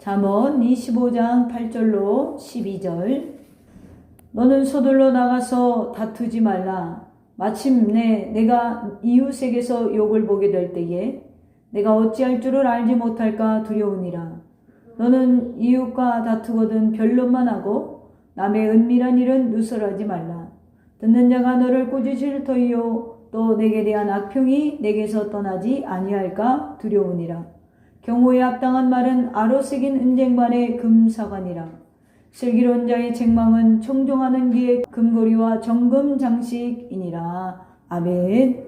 잠언 25장 8절로 12절. 너는 서둘러 나가서 다투지 말라. 마침내 내가 이웃에게서 욕을 보게 될 때에 내가 어찌할 줄을 알지 못할까 두려우니라. 너는 이웃과 다투거든 변론만 하고 남의 은밀한 일은 누설하지 말라. 듣는 자가 너를 꾸짖을 터이요 또 내게 대한 악평이 내게서 떠나지 아니할까 두려우니라. 경호에 합당한 말은 아로 새긴 은쟁반의 금사관이라. 슬기로운 자의 책망은 청종하는 귀의 금고리와 정금 장식이니라. 아멘.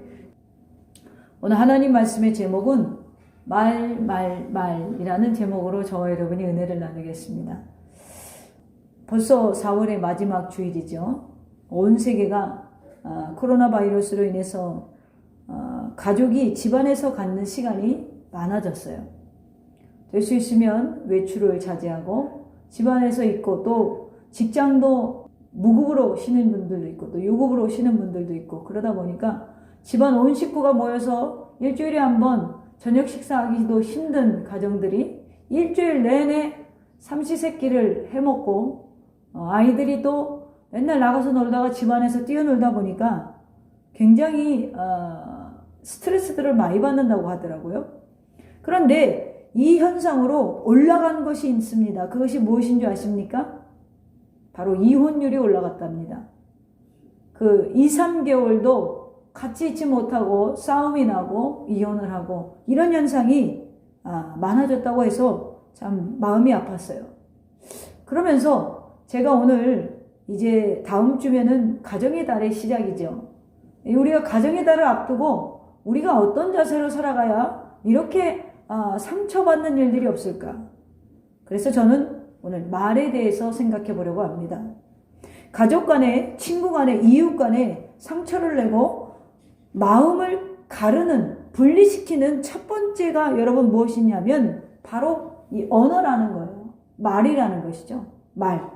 오늘 하나님 말씀의 제목은 말이라는 제목으로 저와 여러분이 은혜를 나누겠습니다. 벌써 4월의 마지막 주일이죠. 온 세계가 코로나 바이러스로 인해서 가족이 집안에서 갖는 시간이 많아졌어요. 될 수 있으면 외출을 자제하고 집안에서 있고 또 직장도 무급으로 쉬는 분들도 있고 또 유급으로 쉬는 분들도 있고 그러다 보니까 집안 온 식구가 모여서 일주일에 한 번 저녁 식사하기도 힘든 가정들이 일주일 내내 삼시세끼를 해먹고 아이들이 또 맨날 나가서 놀다가 집안에서 뛰어놀다 보니까 굉장히 스트레스들을 많이 받는다고 하더라고요. 그런데 이 현상으로 올라간 것이 있습니다. 그것이 무엇인 줄 아십니까? 바로 이혼율이 올라갔답니다. 2, 3개월도 같이 있지 못하고 싸움이 나고 이혼을 하고 이런 현상이 많아졌다고 해서 참 마음이 아팠어요. 그러면서 제가 오늘 이제 다음 주면은 가정의 달의 시작이죠. 우리가 가정의 달을 앞두고 우리가 어떤 자세로 살아가야 이렇게 상처받는 일들이 없을까? 그래서 저는 오늘 말에 대해서 생각해 보려고 합니다. 가족 간에, 친구 간에, 이웃 간에 상처를 내고 마음을 가르는, 분리시키는 첫 번째가 여러분 무엇이냐면 바로 이 언어라는 거예요. 말이라는 것이죠. 말.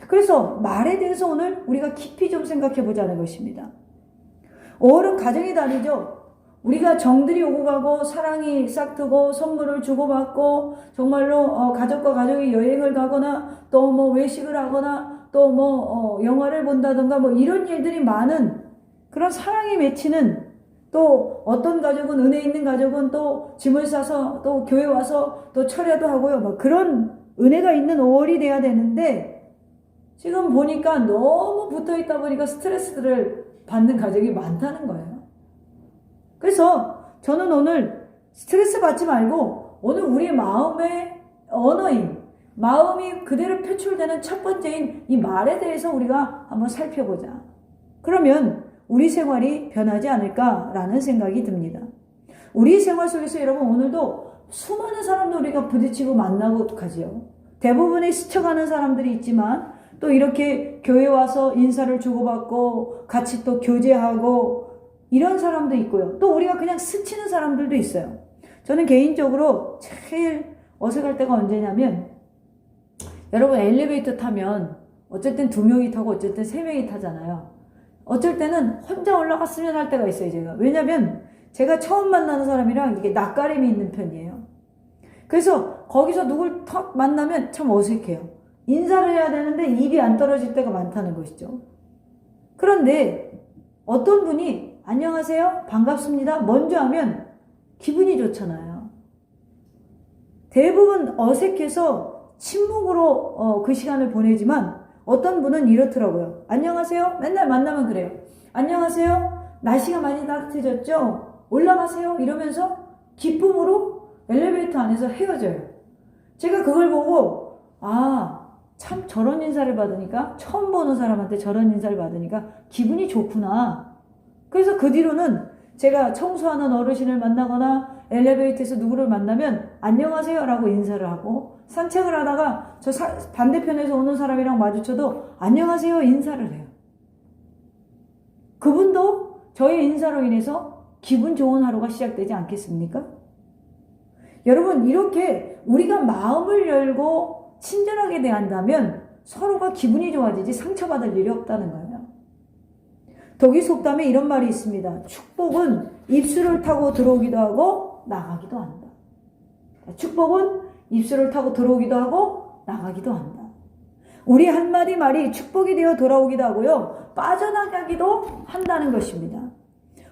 그래서 말에 대해서 오늘 우리가 깊이 좀 생각해 보자는 것입니다. 5월은 가정의 달이죠. 우리가 정들이 오고 가고 사랑이 싹트고 선물을 주고받고 정말로 가족과 가족이 여행을 가거나 또 뭐 외식을 하거나 또 뭐 영화를 본다든가 뭐 이런 일들이 많은 그런 사랑이 맺히는 또 어떤 가족은 은혜 있는 가족은 또 짐을 싸서 또 교회 와서 또 철야도 하고요. 뭐 그런 은혜가 있는 5월이 돼야 되는데 지금 보니까 너무 붙어 있다 보니까 스트레스들을 받는 가족이 많다는 거예요. 그래서 저는 오늘 스트레스 받지 말고 오늘 우리의 마음의 언어인 마음이 그대로 표출되는 첫 번째인 이 말에 대해서 우리가 한번 살펴보자. 그러면 우리 생활이 변하지 않을까라는 생각이 듭니다. 우리 생활 속에서 여러분 오늘도 수많은 사람도 우리가 부딪히고 만나고 가지요. 대부분의 스쳐가는 사람들이 있지만 또 이렇게 교회 와서 인사를 주고받고 같이 또 교제하고 이런 사람도 있고요. 또 우리가 그냥 스치는 사람들도 있어요. 저는 개인적으로 제일 어색할 때가 언제냐면 여러분 엘리베이터 타면 어쩔 땐 2명이 타고 어쩔 땐 3명이 타잖아요. 어쩔 때는 혼자 올라갔으면 할 때가 있어요. 제가. 왜냐면 제가 처음 만나는 사람이랑 이게 낯가림이 있는 편이에요. 그래서 거기서 누굴 턱 만나면 참 어색해요. 인사를 해야 되는데 입이 안 떨어질 때가 많다는 것이죠. 그런데 어떤 분이 안녕하세요. 반갑습니다. 먼저 하면 기분이 좋잖아요. 대부분 어색해서 침묵으로 그 시간을 보내지만 어떤 분은 이렇더라고요. 안녕하세요. 맨날 만나면 그래요. 안녕하세요. 날씨가 많이 따뜻해졌죠? 올라가세요. 이러면서 기쁨으로 엘리베이터 안에서 헤어져요. 제가 그걸 보고 참 저런 인사를 받으니까 처음 보는 사람한테 저런 인사를 받으니까 기분이 좋구나. 그래서 그 뒤로는 제가 청소하는 어르신을 만나거나 엘리베이터에서 누구를 만나면 안녕하세요 라고 인사를 하고 산책을 하다가 저 반대편에서 오는 사람이랑 마주쳐도 안녕하세요 인사를 해요. 그분도 저의 인사로 인해서 기분 좋은 하루가 시작되지 않겠습니까? 여러분 이렇게 우리가 마음을 열고 친절하게 대한다면 서로가 기분이 좋아지지 상처받을 일이 없다는 거예요. 독일 속담에 이런 말이 있습니다. 축복은 입술을 타고 들어오기도 하고 나가기도 한다. 축복은 입술을 타고 들어오기도 하고 나가기도 한다. 우리 한마디 말이 축복이 되어 돌아오기도 하고요. 빠져나가기도 한다는 것입니다.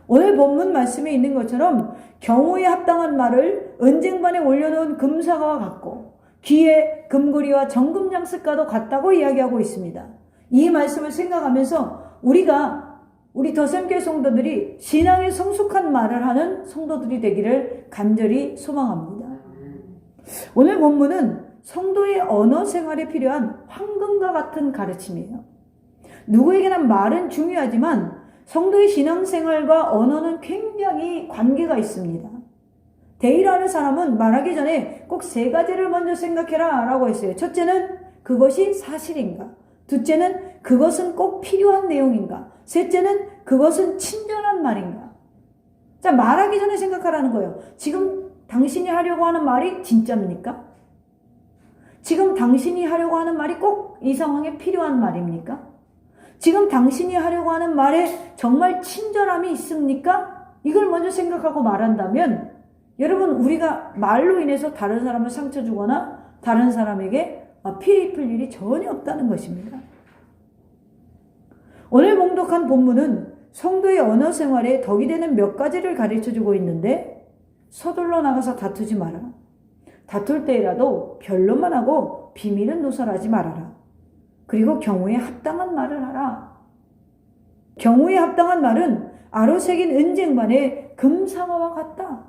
오늘 본문 말씀에 있는 것처럼 경우에 합당한 말을 은쟁반에 올려놓은 금사과와 같고 귀에 금고리와 정금장식과도 같다고 이야기하고 있습니다. 이 말씀을 생각하면서 우리 더샘교회 성도들이 신앙에 성숙한 말을 하는 성도들이 되기를 간절히 소망합니다. 오늘 본문은 성도의 언어 생활에 필요한 황금과 같은 가르침이에요. 누구에게나 말은 중요하지만 성도의 신앙생활과 언어는 굉장히 관계가 있습니다. 데이라는 사람은 말하기 전에 꼭 3가지를 먼저 생각해라 라고 했어요. 첫째는 그것이 사실인가? 둘째는 그것은 꼭 필요한 내용인가? 셋째는 그것은 친절한 말인가? 자, 말하기 전에 생각하라는 거예요. 지금 당신이 하려고 하는 말이 진짜입니까? 지금 당신이 하려고 하는 말이 꼭 이 상황에 필요한 말입니까? 지금 당신이 하려고 하는 말에 정말 친절함이 있습니까? 이걸 먼저 생각하고 말한다면 여러분, 우리가 말로 인해서 다른 사람을 상처 주거나 다른 사람에게 피해 입힐 일이 전혀 없다는 것입니다. 오늘 봉독한 본문은 성도의 언어 생활에 덕이 되는 몇 가지를 가르쳐주고 있는데, 서둘러 나가서 다투지 마라. 다툴 때라도 변론만 하고 비밀은 노설하지 말아라. 그리고 경우에 합당한 말을 하라. 경우에 합당한 말은 아로 새긴 은쟁반의 금상어와 같다.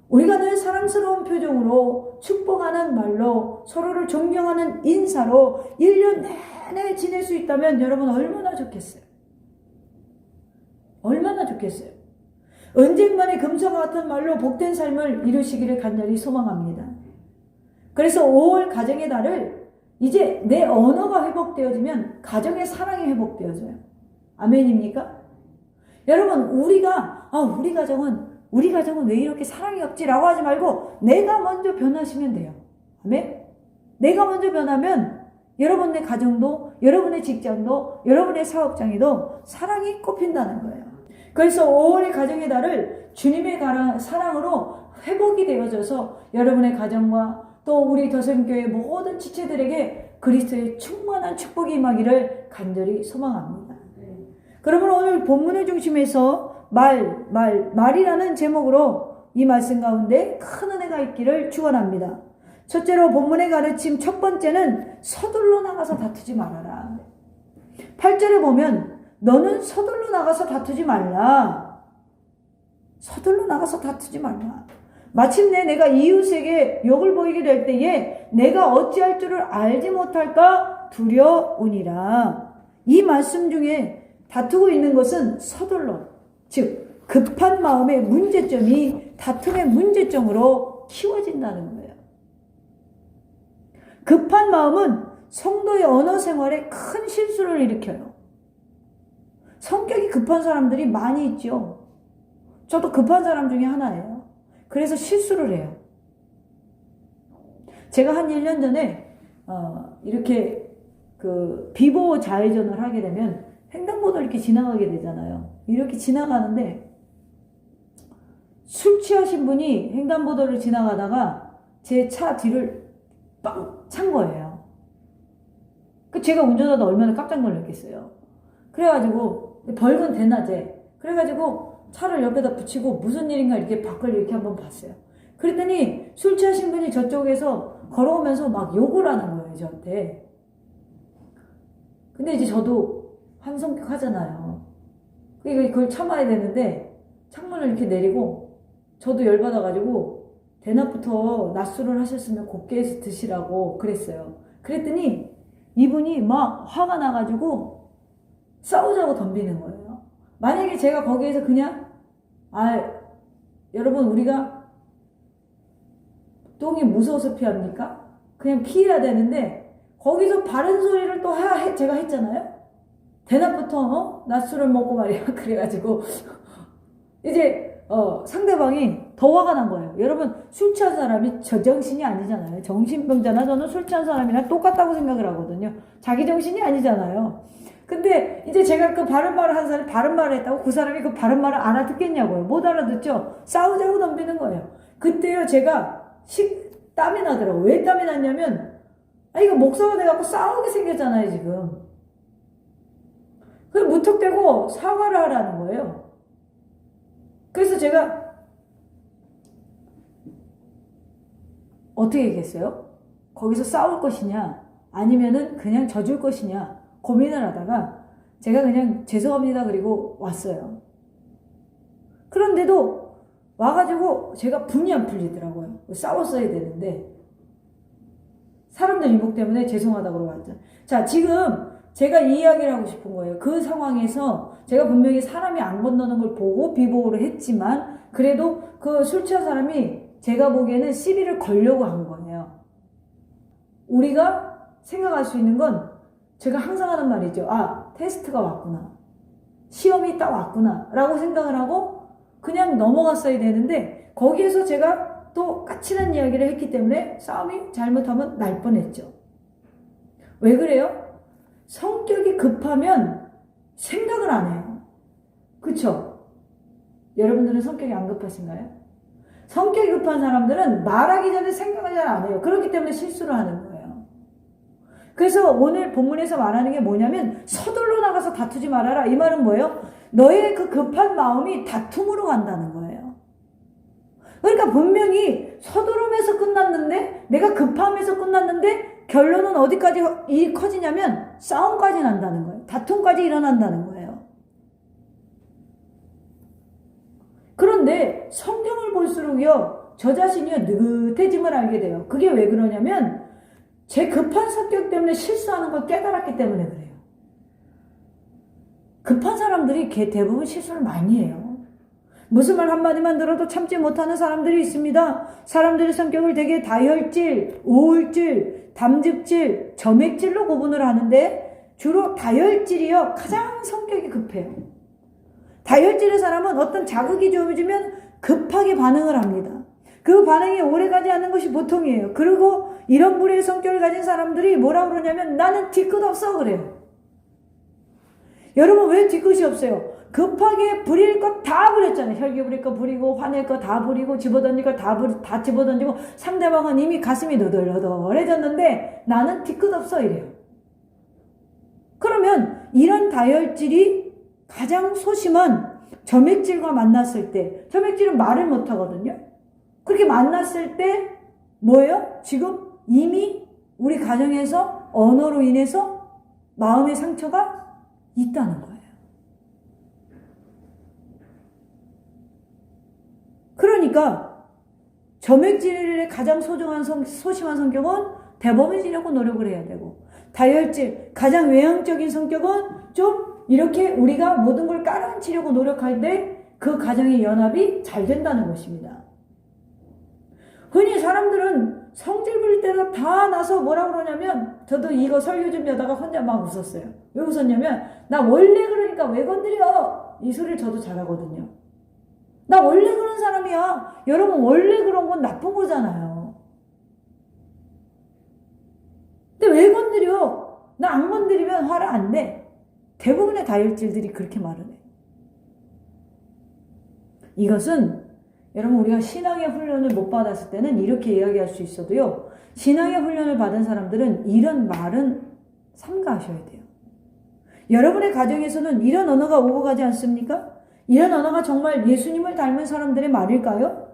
우리가 늘 사랑스러운 표정으로 축복하는 말로 서로를 존경하는 인사로 1년 내내 지낼 수 있다면 여러분 얼마나 좋겠어요. 얼마나 좋겠어요. 은쟁반의 금상어 같은 말로 복된 삶을 이루시기를 간절히 소망합니다. 그래서 5월 가정의 달을 이제 내 언어가 회복되어지면 가정의 사랑이 회복되어져요. 아멘입니까? 여러분, 우리 가정은 왜 이렇게 사랑이 없지라고 하지 말고 내가 먼저 변하시면 돼요. 아멘? 내가 먼저 변하면 여러분의 가정도, 여러분의 직장도, 여러분의 사업장에도 사랑이 꼽힌다는 거예요. 그래서 5월의 가정의 달을 주님의 사랑으로 회복이 되어져서 여러분의 가정과 또 우리 더샘교회 모든 지체들에게 그리스도의 충만한 축복이 임하기를 간절히 소망합니다. 그러면 오늘 본문의 중심에서 말이라는 제목으로 이 말씀 가운데 큰 은혜가 있기를 축원합니다. 첫째로 본문의 가르침 첫 번째는 서둘러 나가서 다투지 말아라. 8절에 보면 너는 서둘러 나가서 다투지 말라. 서둘러 나가서 다투지 말라. 마침내 내가 이웃에게 욕을 보이게 될 때에 내가 어찌할 줄을 알지 못할까 두려우니라. 이 말씀 중에 다투고 있는 것은 서둘러, 즉 급한 마음의 문제점이 다툼의 문제점으로 키워진다는 거예요. 급한 마음은 성도의 언어 생활에 큰 실수를 일으켜요. 성격이 급한 사람들이 많이 있죠. 저도 급한 사람 중에 하나예요. 그래서 실수를 해요. 제가 한 1년 전에 이렇게 비보 좌회전을 하게 되면 횡단보도를 이렇게 지나가게 되잖아요. 이렇게 지나가는데 술 취하신 분이 횡단보도를 지나가다가 제 차 뒤를 빵 찬 거예요. 제가 운전하다 얼마나 깜짝 놀랐겠어요. 그래가지고 벌금 대낮에 그래가지고 차를 옆에다 붙이고 무슨 일인가 이렇게 밖을 이렇게 한번 봤어요. 그랬더니 술 취하신 분이 저쪽에서 걸어오면서 막 욕을 하는 거예요, 저한테. 근데 이제 저도 한 성격 하잖아요. 그걸 참아야 되는데 창문을 이렇게 내리고 저도 열받아가지고 대낮부터 낮술을 하셨으면 곱게 해서 드시라고 그랬어요. 그랬더니 이분이 막 화가 나가지고 싸우자고 덤비는 거예요. 만약에 제가 거기에서 그냥 여러분 우리가 똥이 무서워서 피합니까? 그냥 피해야 되는데 거기서 바른 소리를 또 제가 했잖아요. 대낮부터 낮술을 먹고 말이야. 그래가지고 이제 상대방이 더 화가 난 거예요. 여러분 술 취한 사람이 제정신이 아니잖아요. 정신병자나 저는 술 취한 사람이랑 똑같다고 생각을 하거든요. 자기 정신이 아니잖아요. 근데 이제 제가 그 바른 말을 한 사람이 바른 말을 했다고 그 사람이 그 바른 말을 알아듣겠냐고요. 못 알아듣죠. 싸우자고 덤비는 거예요. 그때요 제가 땀이 나더라고. 왜 땀이 났냐면, 이거 목사가 돼갖고 싸우게 생겼잖아요, 지금. 그래서 무턱대고 사과를 하라는 거예요. 그래서 제가 어떻게 얘기했어요? 거기서 싸울 것이냐, 아니면은 그냥 져줄 것이냐 고민을 하다가 제가 그냥 죄송합니다 그리고 왔어요. 그런데도 와가지고 제가 분이 안 풀리더라고요. 싸웠어야 되는데 사람들 이목 때문에 죄송하다고 왔죠. 자, 지금 제가 이 이야기를 하고 싶은 거예요. 그 상황에서 제가 분명히 사람이 안 건너는 걸 보고 비보호를 했지만 그래도 그 술 취한 사람이 제가 보기에는 시비를 걸려고 한 거예요. 우리가 생각할 수 있는 건 제가 항상 하는 말이죠. 테스트가 왔구나. 시험이 딱 왔구나. 라고 생각을 하고 그냥 넘어갔어야 되는데 거기에서 제가 또 까칠한 이야기를 했기 때문에 싸움이 잘못하면 날 뻔했죠. 왜 그래요? 성격이 급하면 생각을 안 해요. 그쵸? 여러분들은 성격이 안 급하신가요? 성격이 급한 사람들은 말하기 전에 생각을 잘 안 해요. 그렇기 때문에 실수를 하는 거예요. 그래서 오늘 본문에서 말하는 게 뭐냐면 서둘러 나가서 다투지 말아라. 이 말은 뭐예요? 너의 그 급한 마음이 다툼으로 간다는 거예요. 그러니까 분명히 서두름에서 끝났는데 내가 급함에서 끝났는데 결론은 어디까지 일이 커지냐면 싸움까지 난다는 거예요. 다툼까지 일어난다는 거예요. 그런데 성경을 볼수록요, 저 자신이요, 느긋해짐을 알게 돼요. 그게 왜 그러냐면 제 급한 성격 때문에 실수하는 걸 깨달았기 때문에 그래요. 급한 사람들이 대부분 실수를 많이 해요. 무슨 말 한마디만 들어도 참지 못하는 사람들이 있습니다. 사람들의 성격을 되게 다혈질, 우울질, 담즙질, 점액질로 구분을 하는데 주로 다혈질이요, 가장 성격이 급해요. 다혈질의 사람은 어떤 자극이 주어지면 급하게 반응을 합니다. 그 반응이 오래가지 않는 것이 보통이에요. 그리고 이런 부류의 성격을 가진 사람들이 뭐라고 그러냐면 나는 뒤끝 없어 그래요. 여러분 왜 뒤끝이 없어요? 급하게 부릴 것 다 부렸잖아요. 혈기 부릴 거 부리고 화낼 거 다 부리고 집어던질 거 다 집어던지고 상대방은 이미 가슴이 너덜너덜해졌는데 나는 뒤끝 없어 이래요. 그러면 이런 다혈질이 가장 소심한 점액질과 만났을 때, 점액질은 말을 못하거든요. 그렇게 만났을 때 뭐예요? 지금 이미 우리 가정에서 언어로 인해서 마음의 상처가 있다는 거예요. 그러니까 점액질의 가장 소심한 성격은 대범해지려고 노력을 해야 되고, 다혈질, 가장 외향적인 성격은 좀 이렇게 우리가 모든 걸 깔아앉히려고 노력할 때 그 가정의 연합이 잘 된다는 것입니다. 흔히 사람들은 성질 부릴 때가 다 나서 뭐라 그러냐면, 저도 이거 설교 좀 여다가 혼자 막 웃었어요. 왜 웃었냐면, 나 원래 그러니까 왜 건드려? 이 소리를 저도 잘하거든요. 나 원래 그런 사람이야. 여러분 원래 그런 건 나쁜 거잖아요. 근데 왜 건드려? 나 안 건드리면 화를 안 내. 대부분의 다혈질들이 그렇게 말을 해요. 이것은 여러분 우리가 신앙의 훈련을 못 받았을 때는 이렇게 이야기할 수 있어도요, 신앙의 훈련을 받은 사람들은 이런 말은 삼가하셔야 돼요. 여러분의 가정에서는 이런 언어가 오고 가지 않습니까? 이런 언어가 정말 예수님을 닮은 사람들의 말일까요?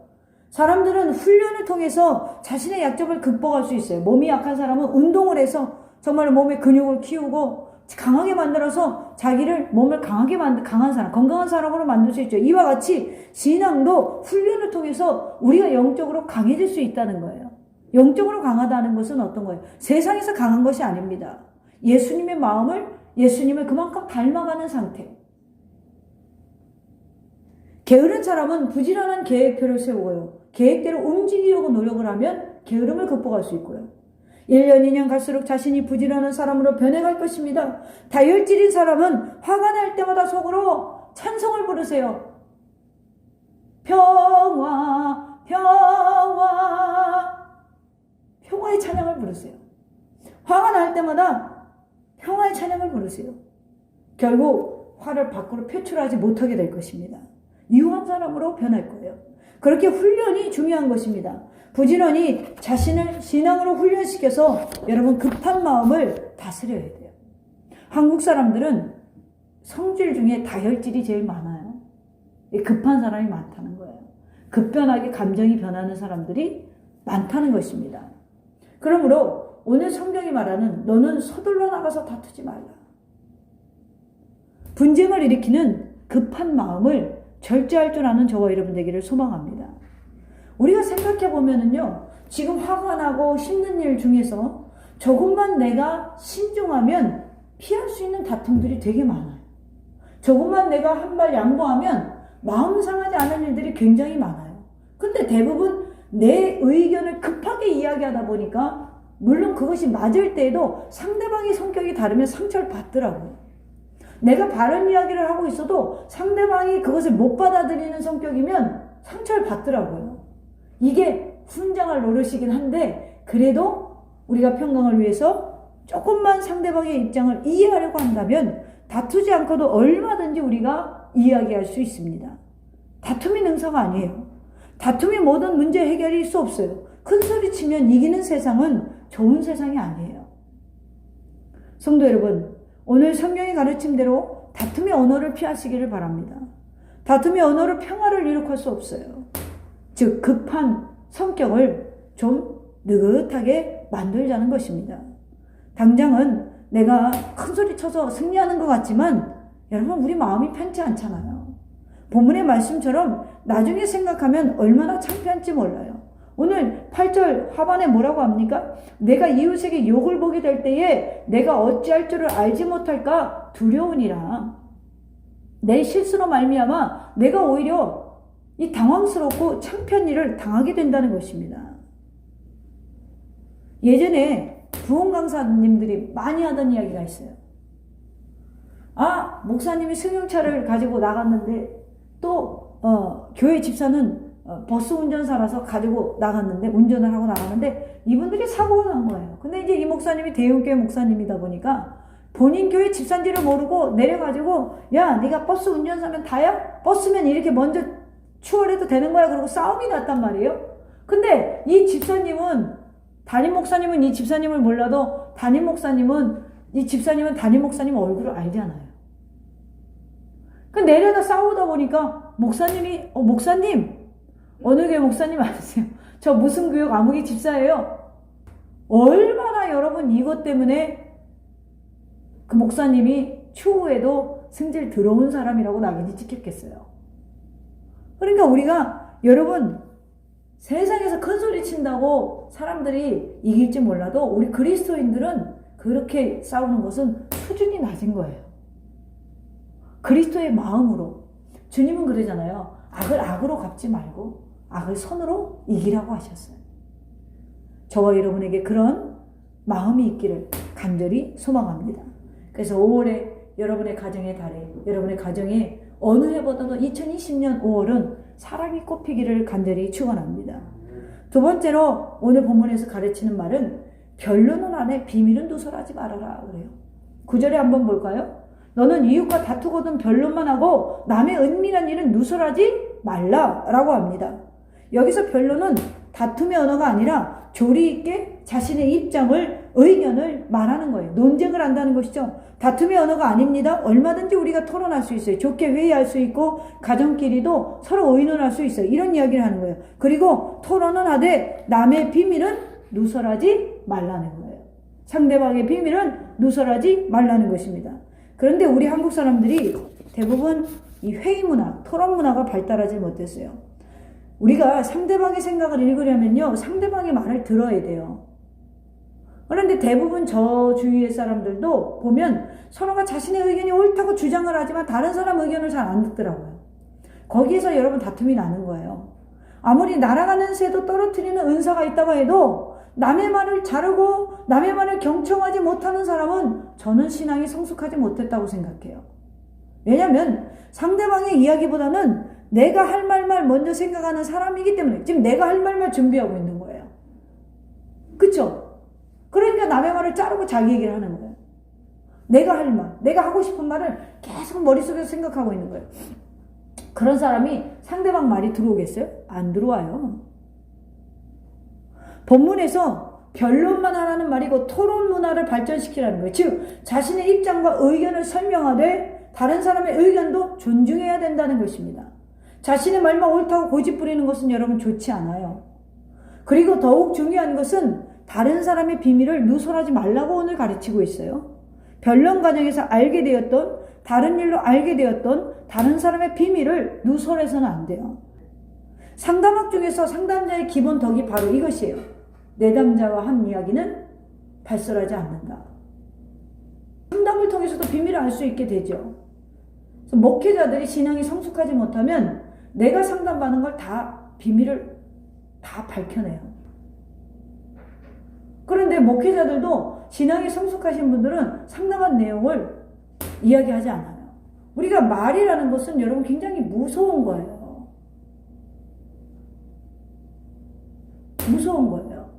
사람들은 훈련을 통해서 자신의 약점을 극복할 수 있어요. 몸이 약한 사람은 운동을 해서 정말 몸의 근육을 키우고 강하게 만들어서 자기를 몸을 강한 사람, 건강한 사람으로 만들 수 있죠. 이와 같이 신앙도 훈련을 통해서 우리가 영적으로 강해질 수 있다는 거예요. 영적으로 강하다는 것은 어떤 거예요? 세상에서 강한 것이 아닙니다. 예수님의 마음을, 예수님을 그만큼 닮아가는 상태. 게으른 사람은 부지런한 계획표를 세우고요, 계획대로 움직이려고 노력을 하면 게으름을 극복할 수 있고요. 1년, 2년 갈수록 자신이 부지런한 사람으로 변해갈 것입니다. 다혈질인 사람은 화가 날 때마다 속으로 찬송을 부르세요. 평화, 평화. 평화의 찬양을 부르세요. 화가 날 때마다 평화의 찬양을 부르세요. 결국 화를 밖으로 표출하지 못하게 될 것입니다. 유한 사람으로 변할 거예요. 그렇게 훈련이 중요한 것입니다. 부지런히 자신을 신앙으로 훈련시켜서 여러분 급한 마음을 다스려야 돼요. 한국 사람들은 성질 중에 다혈질이 제일 많아요. 급한 사람이 많다는 거예요. 급변하게 감정이 변하는 사람들이 많다는 것입니다. 그러므로 오늘 성경이 말하는 너는 서둘러 나가서 다투지 말라. 분쟁을 일으키는 급한 마음을 절제할 줄 아는 저와 여러분 되기를 소망합니다. 우리가 생각해 보면은요, 지금 화가 나고 힘든 일 중에서 조금만 내가 신중하면 피할 수 있는 다툼들이 되게 많아요. 조금만 내가 한 발 양보하면 마음 상하지 않은 일들이 굉장히 많아요. 근데 대부분 내 의견을 급하게 이야기하다 보니까 물론 그것이 맞을 때에도 상대방의 성격이 다르면 상처를 받더라고요. 내가 바른 이야기를 하고 있어도 상대방이 그것을 못 받아들이는 성격이면 상처를 받더라고요. 이게 훈장할 노릇이긴 한데 그래도 우리가 평강을 위해서 조금만 상대방의 입장을 이해하려고 한다면 다투지 않고도 얼마든지 우리가 이야기할 수 있습니다. 다툼이 능사가 아니에요. 다툼이 모든 문제 해결일 수 없어요. 큰 소리 치면 이기는 세상은 좋은 세상이 아니에요. 성도 여러분, 오늘 성경의 가르침대로 다툼의 언어를 피하시기를 바랍니다. 다툼의 언어로 평화를 이룩할 수 없어요. 즉 급한 성격을 좀 느긋하게 만들자는 것입니다. 당장은 내가 큰 소리 쳐서 승리하는 것 같지만 여러분 우리 마음이 편치 않잖아요. 본문의 말씀처럼 나중에 생각하면 얼마나 창피한지 몰라요. 오늘 8절 하반에 뭐라고 합니까? 내가 이웃에게 욕을 보게 될 때에 내가 어찌할 줄을 알지 못할까 두려우니라. 내 실수로 말미암아 내가 오히려 이 당황스럽고 창피한 일을 당하게 된다는 것입니다. 예전에 부흥 강사님들이 많이 하던 이야기가 있어요. 목사님이 승용차를 가지고 나갔는데 또 교회 집사는 버스 운전사라서 가지고 나갔는데 운전을 하고 나가는데 이분들이 사고가 난 거예요. 근데 이제 이 목사님이 대형교회 목사님이다 보니까 본인 교회 집사인지를 모르고 내려가지고 야 네가 버스 운전사면 다야? 버스면 이렇게 먼저 추월해도 되는 거야? 그러고 싸움이 났단 말이에요. 근데 이 집사님은 담임 목사님은 이 집사님을 몰라도 이 집사님은 담임 목사님 얼굴을 알잖아요. 그 내려다 싸우다 보니까 목사님이 목사님 어느 교회 목사님 아니세요? 저 무슨 교육 아무개 집사예요. 얼마나 여러분 이것 때문에 그 목사님이 추후에도 승질 들어온 사람이라고 낙인이 찍혔겠어요. 그러니까 우리가 여러분 세상에서 큰 소리 친다고 사람들이 이길지 몰라도 우리 그리스도인들은 그렇게 싸우는 것은 수준이 낮은 거예요. 그리스도의 마음으로. 주님은 그러잖아요. 악을 악으로 갚지 말고 악을 선으로 이기라고 하셨어요. 저와 여러분에게 그런 마음이 있기를 간절히 소망합니다. 그래서 5월에 여러분의 가정의 달에 여러분의 가정에 어느 해보다도 2020년 5월은 사랑이 꽃피기를 간절히 축원합니다. 두 번째로 오늘 본문에서 가르치는 말은 변론은 안 해 비밀은 누설하지 말아라 그래요. 9절에 한번 볼까요? 너는 이웃과 다투거든 변론만 하고 남의 은밀한 일은 누설하지 말라라고 합니다. 여기서 변론은 다툼의 언어가 아니라 조리 있게 자신의 입장을 의견을 말하는 거예요. 논쟁을 한다는 것이죠. 다툼의 언어가 아닙니다. 얼마든지 우리가 토론할 수 있어요. 좋게 회의할 수 있고 가정끼리도 서로 의논할 수 있어요. 이런 이야기를 하는 거예요. 그리고 토론은 하되 남의 비밀은 누설하지 말라는 거예요. 상대방의 비밀은 누설하지 말라는 것입니다. 그런데 우리 한국 사람들이 대부분 이 회의 문화, 토론 문화가 발달하지 못했어요. 우리가 상대방의 생각을 읽으려면요, 상대방의 말을 들어야 돼요. 그런데 대부분 저 주위의 사람들도 보면 서로가 자신의 의견이 옳다고 주장을 하지만 다른 사람 의견을 잘 안 듣더라고요. 거기에서 여러분 다툼이 나는 거예요. 아무리 날아가는 새도 떨어뜨리는 은사가 있다고 해도 남의 말을 자르고 남의 말을 경청하지 못하는 사람은 저는 신앙이 성숙하지 못했다고 생각해요. 왜냐하면 상대방의 이야기보다는 내가 할 말만 먼저 생각하는 사람이기 때문에 지금 내가 할 말만 준비하고 있는 거예요. 그쵸? 그러니까 남의 말을 자르고 자기 얘기를 하는 거예요. 내가 할 말, 내가 하고 싶은 말을 계속 머릿속에서 생각하고 있는 거예요. 그런 사람이 상대방 말이 들어오겠어요? 안 들어와요. 본문에서 변론만 하라는 말이고 토론 문화를 발전시키라는 거예요. 즉 자신의 입장과 의견을 설명하되 다른 사람의 의견도 존중해야 된다는 것입니다. 자신의 말만 옳다고 고집 부리는 것은 여러분 좋지 않아요. 그리고 더욱 중요한 것은 다른 사람의 비밀을 누설하지 말라고 오늘 가르치고 있어요. 변론 과정에서 알게 되었던, 다른 일로 알게 되었던 다른 사람의 비밀을 누설해서는 안 돼요. 상담학 중에서 상담자의 기본 덕이 바로 이것이에요. 내담자와 한 이야기는 발설하지 않는다. 상담을 통해서도 비밀을 알 수 있게 되죠. 그래서 목회자들이 신앙이 성숙하지 못하면 내가 상담받는 걸 다 비밀을 다 밝혀내요. 그런데 목회자들도 신앙이 성숙하신 분들은 상담한 내용을 이야기하지 않아요. 우리가 말이라는 것은 여러분 굉장히 무서운 거예요. 무서운 거예요.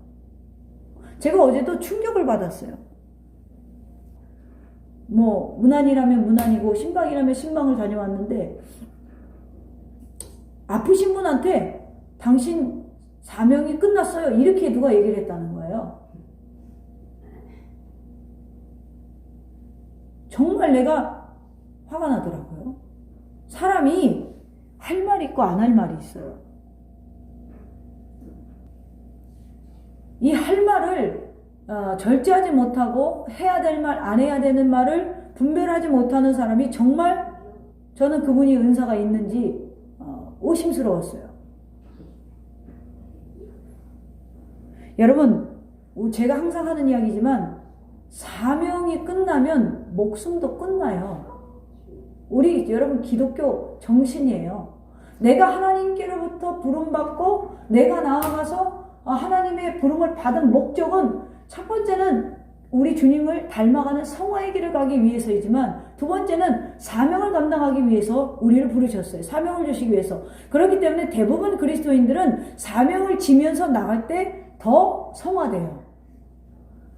제가 어제도 충격을 받았어요. 뭐 문안이라면 문안이고 신방이라면 신방을 다녀왔는데 아프신 분한테 당신 사명이 끝났어요. 이렇게 누가 얘기를 했다는 거예요. 정말 내가 화가 나더라고요. 사람이 할 말이 있고 안 할 말이 있어요. 이 할 말을 절제하지 못하고 해야 될 말, 안 해야 되는 말을 분별하지 못하는 사람이 정말 저는 그분이 은사가 있는지 의심스러웠어요. 여러분, 제가 항상 하는 이야기지만 사명이 끝나면 목숨도 끝나요. 우리 여러분 기독교 정신이에요. 내가 하나님께로부터 부름받고 내가 나아가서 하나님의 부름을 받은 목적은 첫 번째는 우리 주님을 닮아가는 성화의 길을 가기 위해서이지만 두 번째는 사명을 감당하기 위해서 우리를 부르셨어요. 사명을 주시기 위해서. 그렇기 때문에 대부분 그리스도인들은 사명을 지면서 나갈 때 더 성화돼요.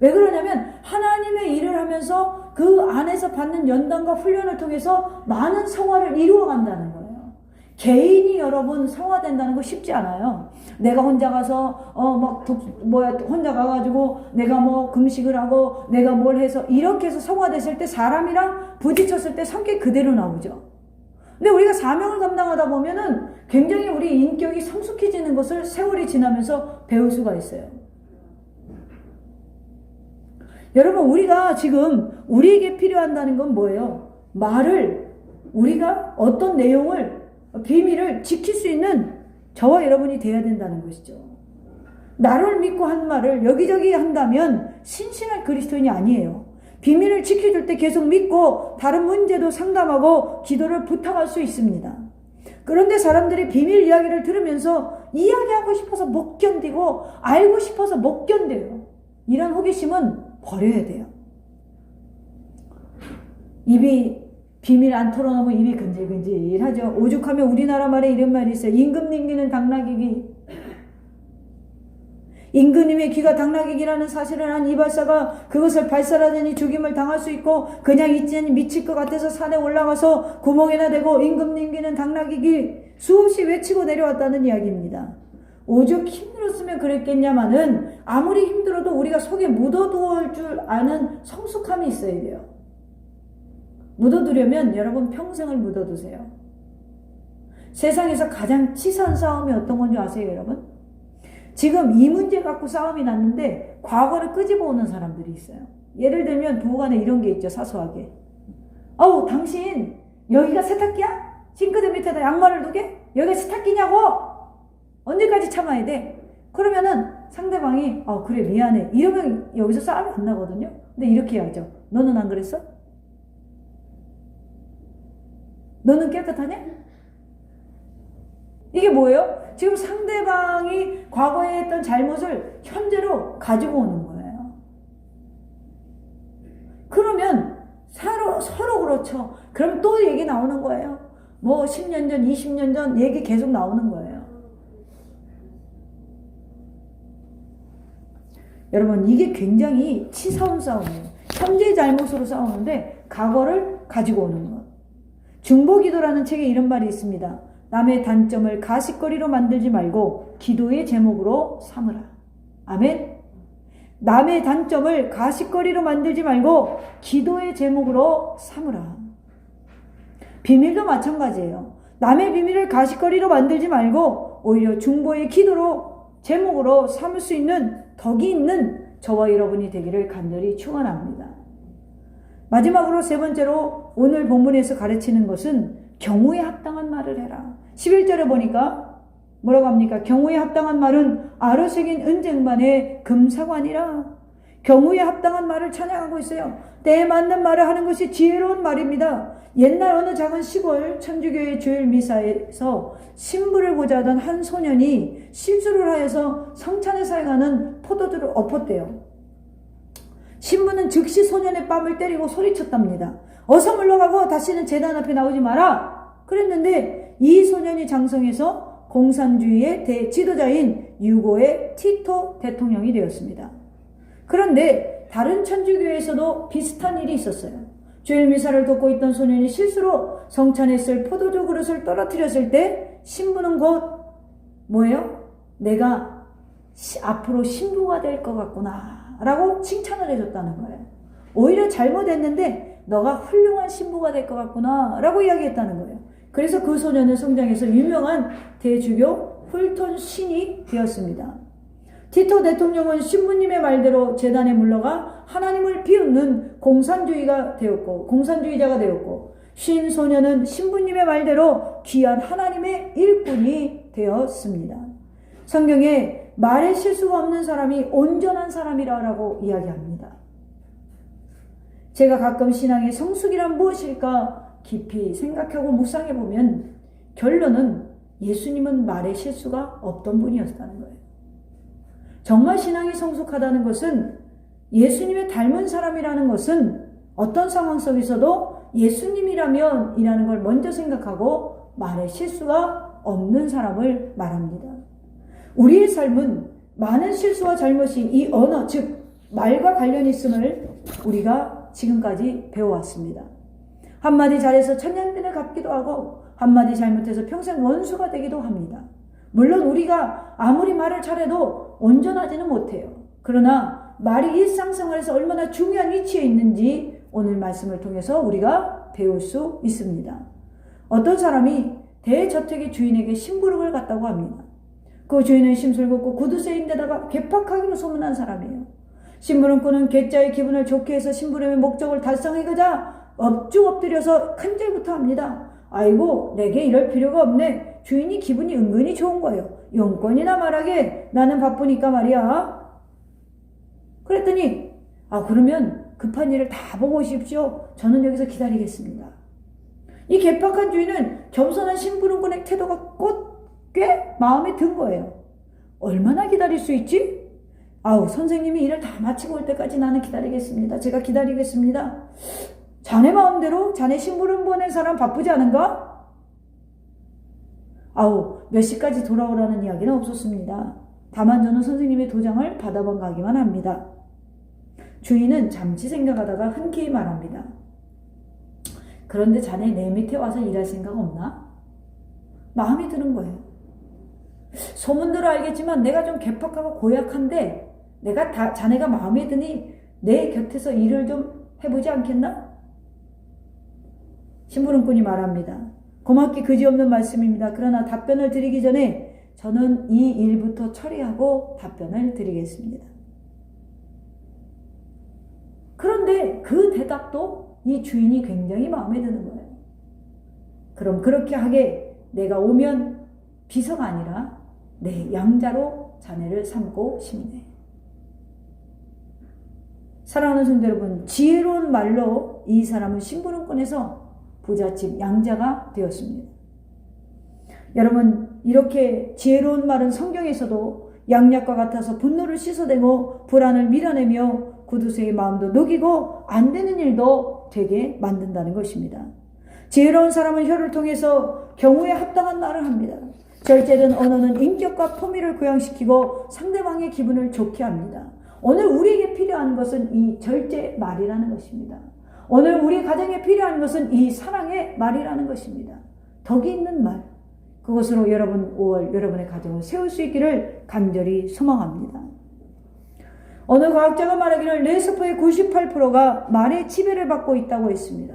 왜 그러냐면 하나님의 일을 하면서 그 안에서 받는 연단과 훈련을 통해서 많은 성화를 이루어간다는 거예요. 개인이 여러분 성화된다는 거 쉽지 않아요. 내가 혼자 가서 혼자 가가지고 내가 뭐 금식을 하고 내가 뭘 해서 이렇게 해서 성화됐을 때 사람이랑 부딪혔을 때 성격 그대로 나오죠. 근데 우리가 사명을 감당하다 보면은 굉장히 우리 인격이 성숙해지는 것을 세월이 지나면서 배울 수가 있어요. 여러분, 우리가 지금 우리에게 필요한다는 건 뭐예요? 말을, 우리가 어떤 내용을, 비밀을 지킬 수 있는 저와 여러분이 되어야 된다는 것이죠. 나를 믿고 한 말을 여기저기 한다면 신실한 그리스도인이 아니에요. 비밀을 지켜줄 때 계속 믿고 다른 문제도 상담하고 기도를 부탁할 수 있습니다. 그런데 사람들이 비밀 이야기를 들으면서 이야기하고 싶어서 못 견디고 알고 싶어서 못 견뎌요. 이런 호기심은 버려야 돼요. 입이 비밀 안 털어놓으면 입이 근질근질하죠. 오죽하면 우리나라 말에 이런 말이 있어요. 임금님 귀는 당나귀. 임금님의 귀가 당나귀라는 사실을 한 이발사가 그것을 발설하더니 죽임을 당할 수 있고 그냥 있지는 미칠 것 같아서 산에 올라가서 구멍에나 대고 임금님 귀는 당나귀 귀 수없이 외치고 내려왔다는 이야기입니다. 오죽 힘들었으면 그랬겠냐마는 아무리 힘들어도 우리가 속에 묻어두을 줄 아는 성숙함이 있어야 돼요. 묻어두려면 여러분 평생을 묻어두세요. 세상에서 가장 치사한 싸움이 어떤 건지 아세요, 여러분? 지금 이 문제 갖고 싸움이 났는데 과거를 끄집어 오는 사람들이 있어요. 예를 들면 부부간에 이런 게 있죠, 사소하게. 당신 여기가 세탁기야? 싱크대 밑에다 양말을 두게? 여기가 세탁기냐고? 언제까지 참아야 돼? 그러면은 상대방이 그래 미안해 이러면 여기서 싸움이 안 나거든요. 근데 이렇게 해야죠. 너는 안 그랬어? 너는 깨끗하냐? 이게 뭐예요? 지금 상대방이 과거에 했던 잘못을 현재로 가지고 오는 거예요. 그러면 서로 그렇죠. 그럼 또 얘기 나오는 거예요. 뭐 10년 전, 20년 전 얘기 계속 나오는 거예요. 여러분, 이게 굉장히 치사한 싸움이에요. 현재 잘못으로 싸우는데 과거를 가지고 오는 것. 중보기도라는 책에 이런 말이 있습니다. 남의 단점을 가십거리로 만들지 말고 기도의 제목으로 삼으라. 아멘. 남의 단점을 가십거리로 만들지 말고 기도의 제목으로 삼으라. 비밀도 마찬가지예요. 남의 비밀을 가십거리로 만들지 말고 오히려 중보의 기도로 제목으로 삼을 수 있는 덕이 있는 저와 여러분이 되기를 간절히 축원합니다. 마지막으로 세 번째로 오늘 본문에서 가르치는 것은 경우에 합당한 말을 해라. 11절에 보니까 뭐라고 합니까? 경우에 합당한 말은 아로새긴 은쟁반의 금사관이라. 경우에 합당한 말을 찬양하고 있어요. 때에 맞는 말을 하는 것이 지혜로운 말입니다. 옛날 어느 작은 시골 천주교의 주일 미사에서 신부를 보자 하던 한 소년이 실수를 하여서 성찬에 사용하는 포도주를 엎었대요. 신부는 즉시 소년의 뺨을 때리고 소리쳤답니다. 어서 물러가고 다시는 제단 앞에 나오지 마라. 그랬는데 이 소년이 장성해서 공산주의의 대지도자인 유고의 티토 대통령이 되었습니다. 그런데 다른 천주교에서도 비슷한 일이 있었어요. 주일 미사를 돕고 있던 소년이 실수로 성찬에 쓸 포도주 그릇을 떨어뜨렸을 때 신부는 곧 뭐예요? 내가 앞으로 신부가 될 것 같구나 라고 칭찬을 해줬다는 거예요. 오히려 잘못했는데 너가 훌륭한 신부가 될 것 같구나 라고 이야기했다는 거예요. 그래서 그 소년은 성장해서 유명한 대주교 훌톤 신이 되었습니다. 티토 대통령은 신부님의 말대로 제단에 물러가 하나님을 비웃는 공산주의자가 되었고 신 소년은 신부님의 말대로 귀한 하나님의 일꾼이 되었습니다. 성경에 말에 실수가 없는 사람이 온전한 사람이라고 이야기합니다. 제가 가끔 신앙의 성숙이란 무엇일까 깊이 생각하고 묵상해보면 결론은 예수님은 말에 실수가 없던 분이었다는 거예요. 정말 신앙이 성숙하다는 것은 예수님의 닮은 사람이라는 것은 어떤 상황 속에서도 예수님이라면 이라는 걸 먼저 생각하고 말에 실수가 없는 사람을 말합니다. 우리의 삶은 많은 실수와 잘못이 이 언어, 즉 말과 관련이 있음을 우리가 지금까지 배워왔습니다. 한마디 잘해서 천년빚을 갚기도 하고 한마디 잘못해서 평생 원수가 되기도 합니다. 물론 우리가 아무리 말을 잘해도 온전하지는 못해요. 그러나 말이 일상생활에서 얼마나 중요한 위치에 있는지 오늘 말씀을 통해서 우리가 배울 수 있습니다. 어떤 사람이 대저택의 주인에게 심부름을 갔다고 합니다. 그 주인은 심술궂고 구두쇠인데다가 괴팍하기로 소문난 사람이에요. 심부름꾼은 괴짜의 기분을 좋게 해서 심부름의 목적을 달성하고자 엎쭉 엎드려서 큰절부터 합니다. 아이고 내게 이럴 필요가 없네. 주인이 기분이 은근히 좋은 거예요. 용건이나 말하게 나는 바쁘니까 말이야. 그랬더니 그러면 급한 일을 다 보고 오십시오. 저는 여기서 기다리겠습니다. 이 괴팍한 주인은 겸손한 심부름꾼의 태도가 꽤 마음에 든 거예요. 얼마나 기다릴 수 있지? 선생님이 일을 다 마치고 올 때까지 나는 기다리겠습니다. 제가 기다리겠습니다. 자네 마음대로 자네 심부름 보낸 사람 바쁘지 않은가? 몇 시까지 돌아오라는 이야기는 없었습니다. 다만 저는 선생님의 도장을 받아본 가기만 합니다. 주인은 잠시 생각하다가 흔쾌히 말합니다. 그런데 자네 내 밑에 와서 일할 생각 없나? 마음에 드는 거예요. 소문대로 알겠지만 내가 좀 괴팍하고 고약한데 내가 자네가 마음에 드니 내 곁에서 일을 좀 해보지 않겠나? 심부름꾼이 말합니다. 고맙기 그지없는 말씀입니다. 그러나 답변을 드리기 전에 저는 이 일부터 처리하고 답변을 드리겠습니다. 그런데 그 대답도 이 주인이 굉장히 마음에 드는 거예요. 그럼 그렇게 하게 내가 오면 비서가 아니라 내 양자로 자네를 삼고 싶네. 사랑하는 성도 여러분, 지혜로운 말로 이 사람은 심부름꾼에서 부잣집 양자가 되었습니다. 여러분, 이렇게 지혜로운 말은 성경에서도 양약과 같아서 분노를 씻어내고 불안을 밀어내며 구두쇠의 마음도 녹이고 안 되는 일도 되게 만든다는 것입니다. 지혜로운 사람은 혀를 통해서 경우에 합당한 말을 합니다. 절제된 언어는 인격과 포미를 고양시키고 상대방의 기분을 좋게 합니다. 오늘 우리에게 필요한 것은 이 절제 말이라는 것입니다. 오늘 우리 가정에 필요한 것은 이 사랑의 말이라는 것입니다. 덕이 있는 말. 그것으로 여러분 5월 여러분의 가정을 세울 수 있기를 간절히 소망합니다. 어느 과학자가 말하기를 뇌세포의 98%가 말의 지배를 받고 있다고 했습니다.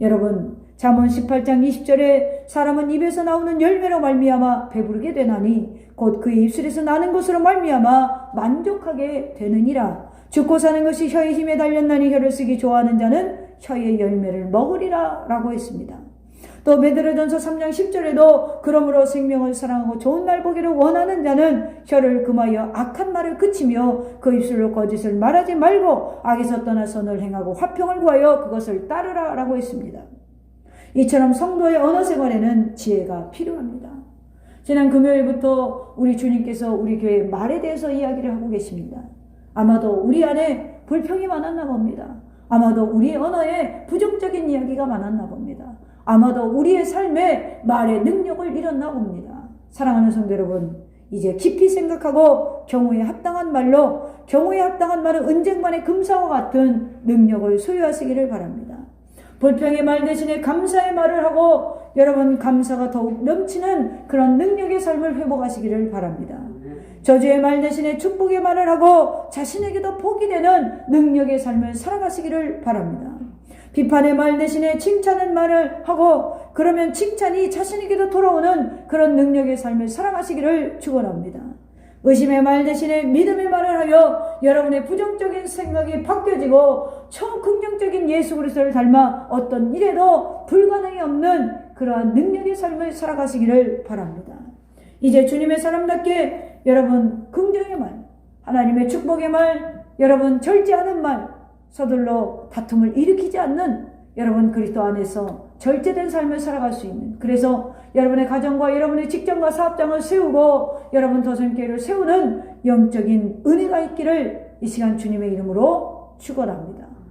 여러분, 잠언 18장 20절에 사람은 입에서 나오는 열매로 말미암아 배부르게 되나니 곧 그의 입술에서 나는 것으로 말미암아 만족하게 되느니라. 죽고 사는 것이 혀의 힘에 달렸나니 혀를 쓰기 좋아하는 자는 혀의 열매를 먹으리라 라고 했습니다. 또 베드로전서 3장 10절에도 그러므로 생명을 사랑하고 좋은 날 보기를 원하는 자는 혀를 금하여 악한 말을 그치며 그 입술로 거짓을 말하지 말고 악에서 떠나 선을 행하고 화평을 구하여 그것을 따르라 라고 했습니다. 이처럼 성도의 언어 생활에는 지혜가 필요합니다. 지난 금요일부터 우리 주님께서 우리 교회 말에 대해서 이야기를 하고 계십니다. 아마도 우리 안에 불평이 많았나 봅니다. 아마도 우리의 언어에 부정적인 이야기가 많았나 봅니다. 아마도 우리의 삶에 말의 능력을 잃었나 봅니다. 사랑하는 성도 여러분, 이제 깊이 생각하고 경우에 합당한 말로, 경우에 합당한 말은 은쟁반의 금사와 같은 능력을 소유하시기를 바랍니다. 불평의 말 대신에 감사의 말을 하고 여러분 감사가 더욱 넘치는 그런 능력의 삶을 회복하시기를 바랍니다. 저주의 말 대신에 축복의 말을 하고 자신에게도 복이 되는 능력의 삶을 살아가시기를 바랍니다. 비판의 말 대신에 칭찬의 말을 하고 그러면 칭찬이 자신에게도 돌아오는 그런 능력의 삶을 살아가시기를 축원합니다. 의심의 말 대신에 믿음의 말을 하여 여러분의 부정적인 생각이 바뀌어지고 초긍정적인 예수 그리스도를 닮아 어떤 일에도 불가능이 없는 그러한 능력의 삶을 살아가시기를 바랍니다. 이제 주님의 사람답게 여러분 긍정의 말, 하나님의 축복의 말, 여러분 절제하는 말, 서둘러 다툼을 일으키지 않는 여러분 그리스도 안에서 절제된 삶을 살아갈 수 있는, 그래서 여러분의 가정과 여러분의 직장과 사업장을 세우고 여러분 도성교회를 세우는 영적인 은혜가 있기를 이 시간 주님의 이름으로 축원합니다.